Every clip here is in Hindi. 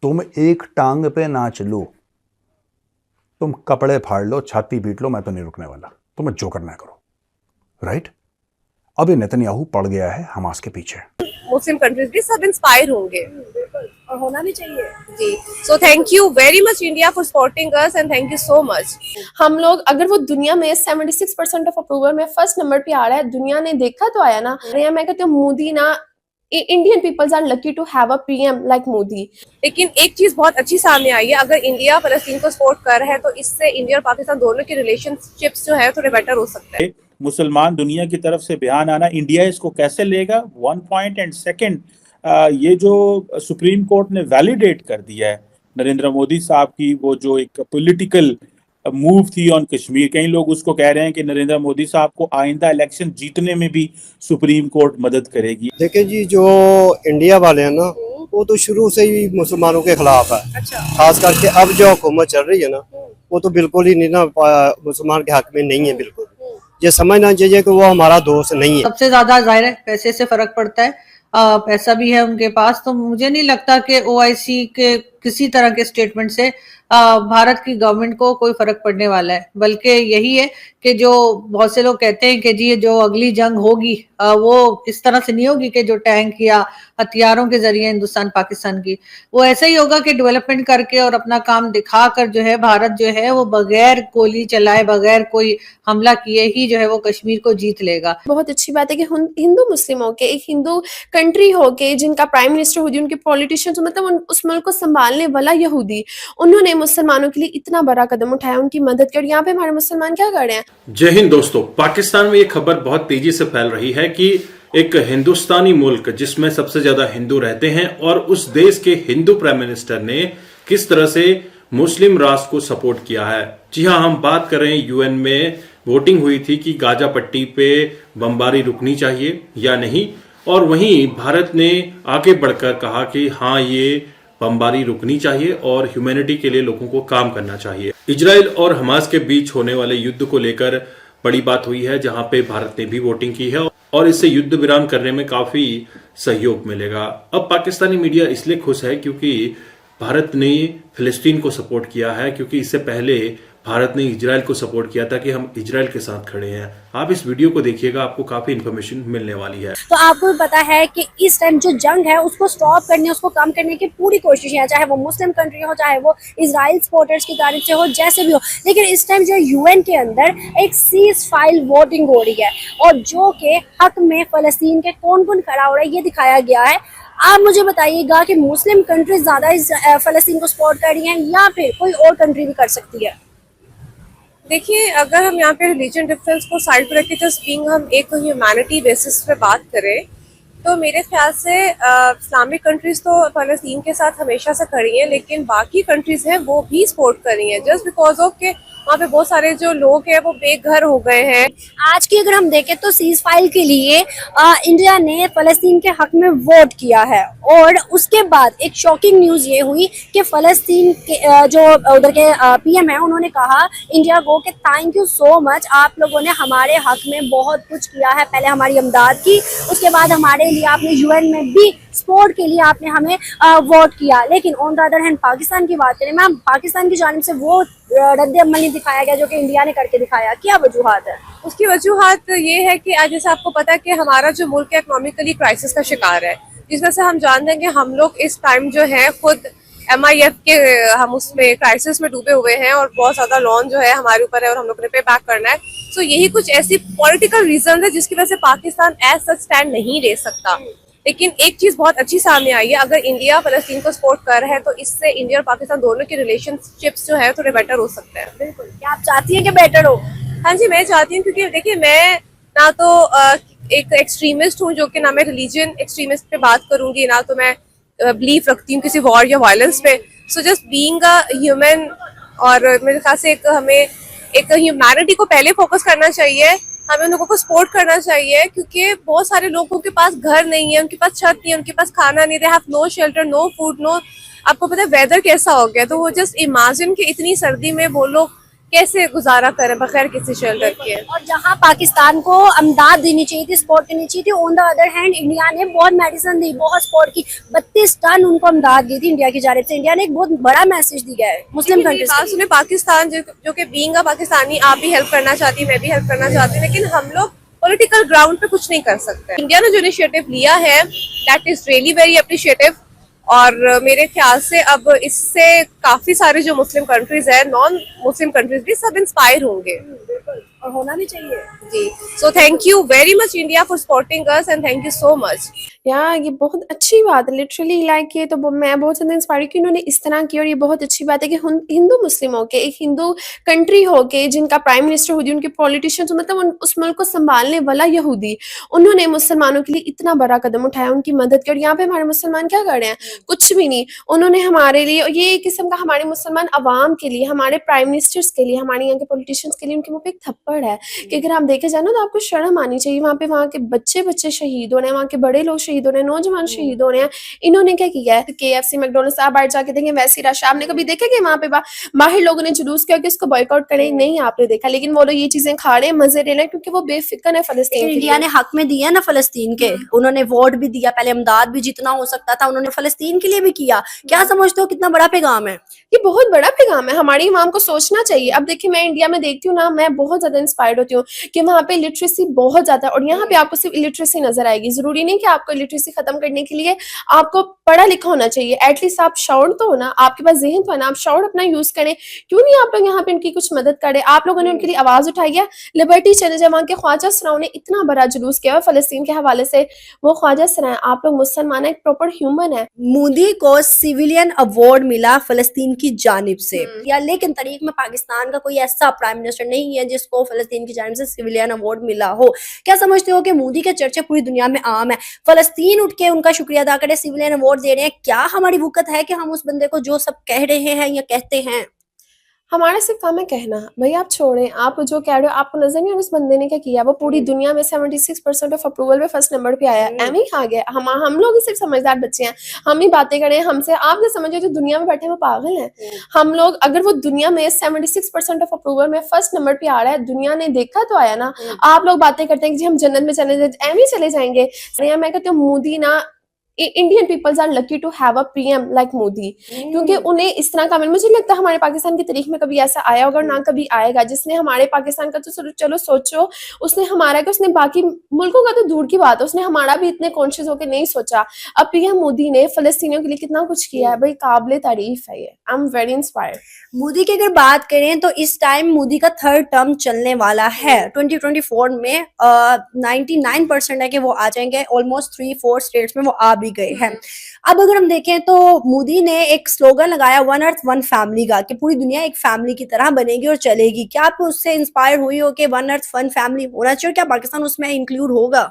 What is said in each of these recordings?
तुम एक टांग पे नाच लो, तुम कपड़े फाड़ लो, छाती पीट लो, मैं तो नहीं रुकने वाला। तुम्हें जो करना है करो, राइट? अभी नेतन्याहू पड़ गया है हमास के पीछे। मुस्लिम कंट्रीज भी सब इंस्पायर होंगे और होना भी चाहिए जी। So thank you very much India for supporting us and thank you so much. हम लोग अगर वो दुनिया में 76% ऑफ अप्रूवल में फर्स्ट नंबर पे आ रहा है, दुनिया ने देखा तो आया ना। मैं कहती हूँ मोदी ना, Indian peoples are lucky to have a PM like Modi. लेकिन एक चीज बहुत अच्छी सामने आई है, अगर इंडिया फलस्तीन को सपोर्ट कर रहा है तो इससे इंडिया और पाकिस्तान दोनों के रिलेशनशिप्स जो है थोड़े बेटर हो सकते हैं। मुसलमान दुनिया की तरफ से बयान आना, इंडिया इसको कैसे लेगा, 1 पॉइंट, एंड सेकंड ये जो सुप्रीम कोर्ट ने वैलिडेट कर दिया है नरेंद्र मोदी साहब की वो जो एक पॉलिटिकल मूव थी ऑन कश्मीर। कई लोग उसको कह रहे हैं कि नरेंद्र मोदी साहब को आइंदा इलेक्शन जीतने में भी सुप्रीम कोर्ट मदद करेगी। देखिए जी, जो इंडिया वाले हैं ना, वो तो शुरू से ही मुसलमानों के खिलाफ है। अच्छा। खास करके अब जो हुकूमत चल रही है ना, वो तो बिल्कुल ही नहीं ना, मुसलमान के हक में नहीं है बिल्कुल। ये समझना चाहिए कि वो हमारा दोस्त नहीं है। सबसे ज्यादा जाहिर है पैसे से फर्क पड़ता है, पैसा भी है उनके पास, तो मुझे नहीं लगता कि ओआईसी के किसी तरह के स्टेटमेंट से भारत की गवर्नमेंट को कोई फर्क पड़ने वाला है। बल्कि यही है कि जो बहुत से लोग कहते हैं कि जी जो अगली जंग होगी वो इस तरह से नहीं होगी कि जो टैंक या हथियारों के जरिए हिंदुस्तान पाकिस्तान की, वो ऐसा ही होगा कि डेवलपमेंट करके और अपना काम दिखाकर जो है भारत जो है वो बगैर गोली चलाए, बगैर कोई हमला किए ही जो है वो कश्मीर को जीत लेगा। बहुत अच्छी बात है कि हिंदू मुस्लिमों के एक हिंदू कंट्री हो के जिनका प्राइम मिनिस्टर यहूदी, उनके पॉलिटिशियंस, मतलब उस मुल्क को संभालने वाला यहूदी, उन्होंने मुसलमानों के लिए इतना बड़ा कदम उठाया, उनकी मदद कर। यहाँ पे हमारे मुसलमान क्या कर रहे हैं? जय हिंद दोस्तों। पाकिस्तान में ये खबर बहुत तेजी से फैल रही है कि एक हिंदुस्तानी मुल्क जिसमें सबसे ज्यादा हिंदू रहते हैं और उस देश के हिंदू प्राइम मिनिस्टर ने किस तरह से मुस्लिम राष्ट्र को सपोर्ट किया है। जी हाँ, हम बात कर रहे हैं यूएन में वोटिंग हुई थी कि गाजा पट्टी पे बमबारी रुकनी चाहिए या नहीं, और वहीं भारत ने आगे बढ़कर कहा कि हाँ ये बमबारी रुकनी चाहिए और ह्यूमैनिटी के लिए लोगों को काम करना चाहिए। इजराइल और हमास के बीच होने वाले युद्ध को लेकर बड़ी बात हुई है, जहां पे भारत ने भी वोटिंग की है और इससे युद्ध विराम करने में काफी सहयोग मिलेगा। अब पाकिस्तानी मीडिया इसलिए खुश है क्योंकि भारत ने फिलिस्तीन को सपोर्ट किया है, क्योंकि इससे पहले भारत ने इजराइल को सपोर्ट किया था कि हम इजराइल के साथ खड़े हैं। आप इस वीडियो को देखिएगा, आपको काफी इन्फॉर्मेशन मिलने वाली है। तो आपको भी पता है कि इस टाइम जो जंग है उसको स्टॉप करने, उसको कम करने की पूरी कोशिश है, चाहे वो मुस्लिम कंट्री हो, चाहे वो इजराइल सपोर्टर्स की तारीफ से हो, जैसे भी हो। लेकिन इस टाइम जो यूएन के अंदर एक सीज फाइल वोटिंग हो रही है और जो के हक में फलस्तीन के कौन कौन खड़ा हो रहा है ये दिखाया गया है। आप मुझे बताइएगा कि मुस्लिम कंट्रीज ज्यादा इस फलस्तीन को सपोर्ट कर रही हैं या फिर कोई और कंट्री भी कर सकती है? देखिए, अगर हम यहाँ पे रिलीजन डिफरेंस को साइड पर रख के जस्ट बीइंग हम एक ह्यूमैनिटी बेसिस पे बात करें तो मेरे ख्याल से इस्लामिक कंट्रीज तो फलस्तीन के साथ हमेशा से खड़ी हैं, लेकिन बाकी कंट्रीज हैं वो भी सपोर्ट कर रही हैं जस्ट बिकॉज ऑफ के वहाँ पे बहुत सारे जो लोग हैं वो बेघर हो गए हैं। आज की अगर हम देखें तो सीज फाइल के लिए इंडिया ने फलस्तीन के हक में वोट किया है और उसके बाद एक शॉकिंग न्यूज ये हुई कि फलस्तीन के जो उधर के पीएम है उन्होंने कहा इंडिया को कि थैंक यू सो मच, आप लोगों ने हमारे हक में बहुत कुछ किया है। पहले हमारी इमदाद की, उसके बाद हमारे लिए आपने यूएन में भी सपोर्ट के लिए आपने हमें वोट किया। लेकिन on the other hand Pakistan की बात करें मैम, पाकिस्तान की जानिब से वो रद्द अमल नहीं दिखाया गया जो कि इंडिया ने करके दिखाया। क्या वजूहात है? उसकी वजूहात ये है कि आज जैसे आपको पता है कि हमारा जो मुल्क इकोनॉमिकली क्राइसिस का शिकार है, जिस वजह से हम जानते हैं कि हम लोग इस टाइम जो है खुद MIF के हम उसमें क्राइसिस में डूबे हुए हैं और बहुत ज्यादा लोन जो है हमारे ऊपर है और हम लोग ने पे बैक करना है। सो यही कुछ ऐसी पॉलिटिकल रीजन है जिसकी वजह से पाकिस्तान एज सच स्टैंड नहीं ले सकता। लेकिन एक चीज बहुत अच्छी सामने आई है, अगर इंडिया फलस्तीन को सपोर्ट कर रहा है तो इससे इंडिया और पाकिस्तान दोनों के रिलेशनशिप्स जो है थोड़े बेटर हो सकते हैं। बिल्कुल। क्या आप चाहती हैं कि बेटर हो? हाँ जी, मैं चाहती हूँ, क्योंकि देखिए मैं ना तो एक एक्सट्रीमिस्ट हूँ जो कि ना मैं रिलीजन एक्सट्रीमिस्ट पे बात करूंगी, ना तो मैं बिलीफ रखती हूँ किसी वॉर या वायलेंस पे। So just being a human, और मेरे ख्याल से हमें एक ह्यूमैनिटी को पहले फोकस करना चाहिए, हमें उन लोगों को सपोर्ट करना चाहिए, क्योंकि बहुत सारे लोगों के पास घर नहीं है, उनके पास छत नहीं है, उनके पास खाना नहीं, they have no shelter, no food, no, आपको पता है वेदर कैसा हो गया, तो वो जस्ट इमेजिन कि इतनी सर्दी में वो लोग कैसे गुजारा करें बगैर किसी शेल्टर के। और जहां पाकिस्तान को अमदाद देनी चाहिए थी, सपोर्ट करनी चाहिए थी, on the other hand India ने बहुत मेडिसिन दी, बहुत सपोर्ट की, 32 टन उनको अमदाद दी थी इंडिया की जानिब से। इंडिया ने एक बहुत बड़ा मैसेज दिया है मुस्लिम कंट्रीज बात सुने, पाकिस्तान जो कि बीइंग अ पाकिस्तानी आप भी हेल्प करना चाहती, मैं भी हेल्प करना चाहती हूँ, लेकिन हम लोग पॉलिटिकल ग्राउंड पे कुछ नहीं कर सकते। इंडिया ने जो इनिशिएटिव लिया है that is really very appreciative, और मेरे ख्याल से अब इससे काफी सारे जो मुस्लिम कंट्रीज है, नॉन मुस्लिम कंट्रीज भी सब इंस्पायर होंगे और होना भी चाहिए जी। So thank you very much India for supporting us and thank you so much. ये बहुत अच्छी बात है लिटरली, लाइक ये तो मैं बहुत ज़्यादा इंस्पायर कि उन्होंने इस तरह की, और ये बहुत अच्छी बात है कि हिंदू मुस्लिमों के एक हिंदू कंट्री हो के जिनका प्राइम मिनिस्टर यहूदी, उनके पॉलिटिशियंस, मतलब उस मुल्क को संभालने वाला यहूदी, उन्होंने मुसलमानों के लिए इतना बड़ा कदम उठाया, उनकी मदद की। और यहाँ पे हमारे मुसलमान क्या कर रहे हैं? कुछ भी नहीं। उन्होंने हमारे लिए, ये एक किस्म का हमारे मुसलमान अवाम के लिए, हमारे प्राइम मिनिस्टर्स के लिए, हमारे यहाँ के पॉलिटिशियंस के लिए उनके मुँह पे एक थप्पड़ है कि अगर आप देखे जाए ना तो आपको शर्म आनी चाहिए। वहाँ के बच्चे शहीद हो रहे हैं, वहाँ के बड़े लोग शहीद हो रहे हैं, नौजवान शहीद हो रहे हैं। इन्होंने क्या किया है? KFC, मैकडॉनल्ड्स, आप बाहर जाके देखें वैसी रश। आपने कभी देखा कि वहाँ पे बाहर लोगों ने जुलूस किया कि इसको बॉयकॉट करें? नहीं आपने देखा, लेकिन वो लोग ये चीजें खा रहे हैं, मजे ले रहे हैं, क्योंकि वो बेफिक्र है फलस्तीन के लिए। इंडिया ने हक में दिया ना फलस्तीन के, उन्होंने वोट भी दिया, पहले अमदाद भी जितना हो सकता था उन्होंने फलस्तीन के लिए भी किया। क्या समझते हो कितना बड़ा पैगाम है? ये बहुत बड़ा पैगाम है, हमारी इमाम को सोचना चाहिए। अब देखिए, मैं इंडिया में देखती हूँ ना, मैं बहुत ज्यादा इंस्पायर्ड होती हूँ कि वहाँ पे लिटरेसी बहुत ज्यादा है, और यहाँ पे आपको सिर्फ इलिटरेसी नजर आएगी। जरूरी नहीं कि आपको इलिटरेसी खत्म करने के लिए आपको पढ़ा लिखा होना चाहिए, एटलीस्ट आप शाउर तो हो ना, आपके पास ज़हन तो है ना, आप शाउर अपना यूज करें। क्यों नहीं आप लोग यहाँ पे उनकी कुछ मदद करें? आप लोगों ने उनके लिए आवाज उठाई है। लिबर्टी चले जाए, वहाँ के ख्वाजा सराओं ने इतना बड़ा जुलूस किया फलस्तीन के हवाले से। वो ख्वाजा सरा है, आप लोग मुसलमान है, एक प्रॉपर ह्यूमन है। मोदी को सिविलियन अवार्ड मिला फलस्तीन की जानिब से, या लेकिन तारीख में पाकिस्तान का कोई ऐसा प्राइम मिनिस्टर नहीं है जिसको फलस्तीन की जानिब से सिविलियन अवार्ड मिला हो। क्या समझते हो कि मोदी के चर्चे पूरी दुनिया में आम है? फलस्तीन उठ के उनका शुक्रिया अदा करे, सिविलियन अवार्ड दे रहे हैं। क्या हमारी वक़्त है कि हम उस बंदे को जो सब कह रहे हैं या कहते हैं? हमारा सिर्फ काम है कहना। भाई आप छोड़ें, आप जो कह रहे हो, आपको नजर नहीं आ रहा उस बंदे ने क्या किया? वो पूरी दुनिया में 76% ऑफ अप्रूवल में फर्स्ट नंबर पे आया है। एम ही खा गया। हम लोग ही सिर्फ समझदार बच्चे हैं, हम ही बातें करें हमसे। आप क्या समझ रहे हो जो दुनिया में बैठे वो पागल हैं? हम लोग, अगर वो दुनिया में 76% ऑफ अप्रूवल में फर्स्ट नंबर पे आ रहा है, दुनिया ने देखा तो आया ना। आप लोग बातें करते हैं कि जी हम जन्नत में चले जाए, एम ही चले जाएंगे। मैं कहती हूँ मोदी ना, Indian peoples are lucky to have a PM like Modi, क्योंकि उन्हें इस तरह का, मुझे लगता है हमारे पाकिस्तान की तारीख में कभी ऐसा आया होगा, ना कभी आएगा, जिसने हमारे पाकिस्तान का, तो चलो सोचो, उसने हमारा का, उसने बाकी मुल्कों का तो दूर की बात है, उसने हमारा भी इतने कॉन्शियस होकर नहीं सोचा। अब पीएम मोदी ने फलस्तीनियों के लिए कितना कुछ किया है, भाई काबिले तारीफ है ये। I am very inspired. Modi की अगर बात करें तो इस टाइम मोदी का 3rd टर्म चलने वाला है 2024 में। 99% है कि वो आ जाएंगे, ऑलमोस्ट 3-4 स्टेट्स में वो आ भी गए हैं। अब अगर हम देखें तो मोदी ने एक स्लोगन लगाया, वन अर्थ वन फैमिली का, कि पूरी दुनिया एक फैमिली की तरह बनेगी और चलेगी। क्या आप उससे इंस्पायर हुई हो कि वन अर्थ वन फैमिली होना चाहिए? क्या पाकिस्तान उसमें इंक्लूड होगा?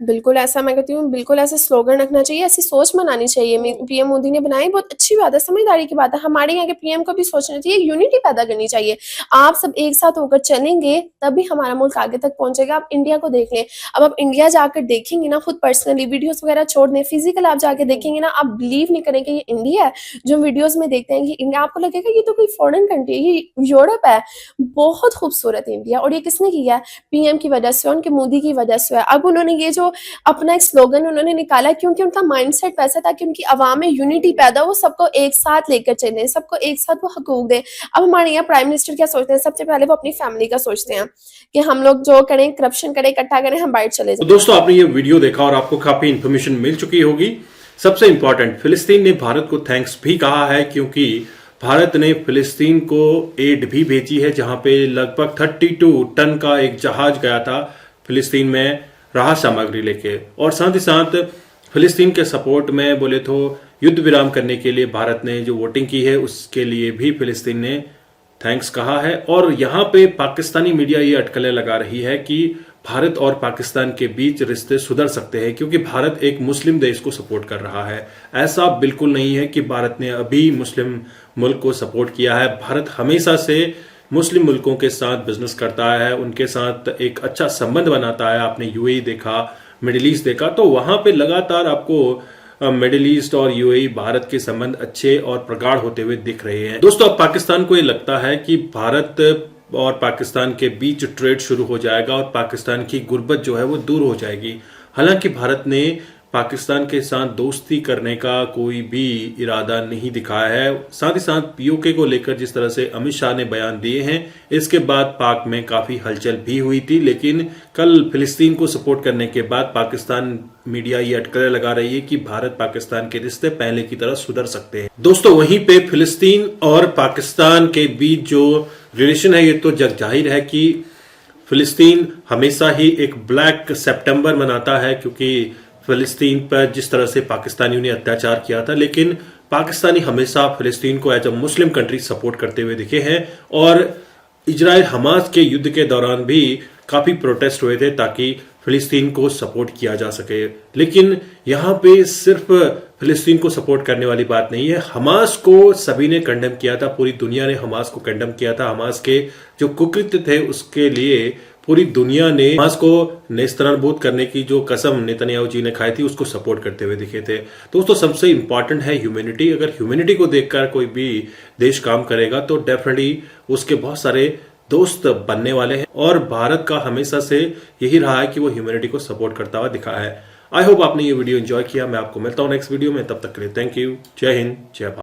बिल्कुल ऐसा, मैं कहती हूँ बिल्कुल ऐसा स्लोगन रखना चाहिए, ऐसी सोच बनानी चाहिए। पीएम मोदी ने बनाई, बहुत अच्छी बात है, समझदारी की बात है। हमारे यहाँ के पीएम को भी सोचना चाहिए, यूनिटी पैदा करनी चाहिए। आप सब एक साथ होकर चलेंगे तभी हमारा मुल्क आगे तक पहुंचेगा। आप इंडिया को देख लें, अब आप इंडिया जाकर देखेंगे ना, खुद पर्सनली वीडियोस वगैरह छोड़ दें, फिजिकल आप जाके देखेंगे ना, आप बिलीव नहीं करेंगे ये इंडिया है। जो वीडियोज में देखते हैं कि इंडिया, आपको लगेगा ये तो कोई फॉरेन कंट्री है, ये यूरोप है। बहुत खूबसूरत है इंडिया, और ये किसने किया है? पीएम की वजह से, उनके मोदी की वजह से। अब उन्होंने ये जो अपना एक स्लोगन उन्होंने निकाला, क्योंकि उनका माइंडसेट वैसा था कि उनकी आवाम में यूनिटी पैदा हो, सबको एक साथ लेकर चले, सबको एक साथ वो हकूक दें। अब हमारे यहाँ प्राइम मिनिस्टर क्या सोचते हैं? सबसे पहले वो अपनी फैमिली का सोचते हैं कि हम लोग जो करें, करप्शन करें, इकट्ठा करें, हम बाहर चले जाएं। तो दोस्तों, आपने ये वीडियो देखा और आपको काफी इंफॉर्मेशन मिल चुकी होगी। सबसे इंपॉर्टेंट, फिलिस्तीन ने भारत को थैंक्स भी कहा है, क्योंकि भारत ने फिलिस्तीन को एड भी भेजी है, जहां पे लगभग 32 टन का एक जहाज गया था फिलिस्तीन में राहत सामग्री लेके। और साथ ही साथ फिलिस्तीन के सपोर्ट में बोले तो युद्ध विराम करने के लिए भारत ने जो वोटिंग की है उसके लिए भी फिलिस्तीन ने थैंक्स कहा है। और यहाँ पे पाकिस्तानी मीडिया ये अटकलें लगा रही है कि भारत और पाकिस्तान के बीच रिश्ते सुधर सकते हैं क्योंकि भारत एक मुस्लिम देश को सपोर्ट कर रहा है। ऐसा बिल्कुल नहीं है कि भारत ने अभी मुस्लिम मुल्क को सपोर्ट किया है। भारत हमेशा से मुस्लिम मुल्कों के साथ बिजनेस करता है, उनके साथ एक अच्छा संबंध बनाता है। आपने यूएई देखा, मिडिल ईस्ट देखा, तो वहां पे लगातार आपको मिडिल ईस्ट और यूएई भारत के संबंध अच्छे और प्रगाढ़ होते हुए दिख रहे हैं। दोस्तों, अब पाकिस्तान को ये लगता है कि भारत और पाकिस्तान के बीच ट्रेड शुरू हो जाएगा और पाकिस्तान की गुर्बत जो है वो दूर हो जाएगी। हालांकि भारत ने पाकिस्तान के साथ दोस्ती करने का कोई भी इरादा नहीं दिखाया है। साथ ही साथ पीओके को लेकर जिस तरह से अमित शाह ने बयान दिए हैं, इसके बाद पाक में काफी हलचल भी हुई थी। लेकिन कल फिलिस्तीन को सपोर्ट करने के बाद पाकिस्तान मीडिया ये अटकलें लगा रही है कि भारत पाकिस्तान के रिश्ते पहले की तरह सुधर सकते हैं। दोस्तों, वहीं पे फिलिस्तीन और पाकिस्तान के बीच जो रिलेशन है, ये तो जग जाहिर है कि फिलिस्तीन हमेशा ही एक ब्लैक सितंबर मनाता है, क्योंकि फिलिस्तीन पर जिस तरह से पाकिस्तानियों ने अत्याचार किया था। लेकिन पाकिस्तानी हमेशा फिलिस्तीन को as a Muslim country support करते हुए दिखे हैं और इजराइल हमास के युद्ध के दौरान भी काफी प्रोटेस्ट हुए थे ताकि फिलिस्तीन को सपोर्ट किया जा सके। लेकिन यहाँ पे सिर्फ फिलिस्तीन को सपोर्ट करने वाली बात नहीं है, हमास को सभी ने कंडेम किया था, पूरी दुनिया ने हमास को कंडेम किया था। हमास के जो कुकृत्य थे उसके लिए पूरी दुनिया ने हमास को नेस्तनाबूद करने की जो कसम नेतन्याहू जी ने खाई थी उसको सपोर्ट करते हुए दिखे थे। दोस्तों, सबसे इंपॉर्टेंट है ह्यूमैनिटी। अगर ह्यूमैनिटी को देखकर कोई भी देश काम करेगा तो डेफिनेटली उसके बहुत सारे दोस्त बनने वाले हैं और भारत का हमेशा से यही रहा है कि वो ह्यूमैनिटी को सपोर्ट करता हुआ दिखा है। आई होप आपने ये वीडियो एंजॉय किया। मैं आपको मिलता हूँ नेक्स्ट वीडियो में, तब तक के लिए थैंक यू। जय हिंद, जय भारत।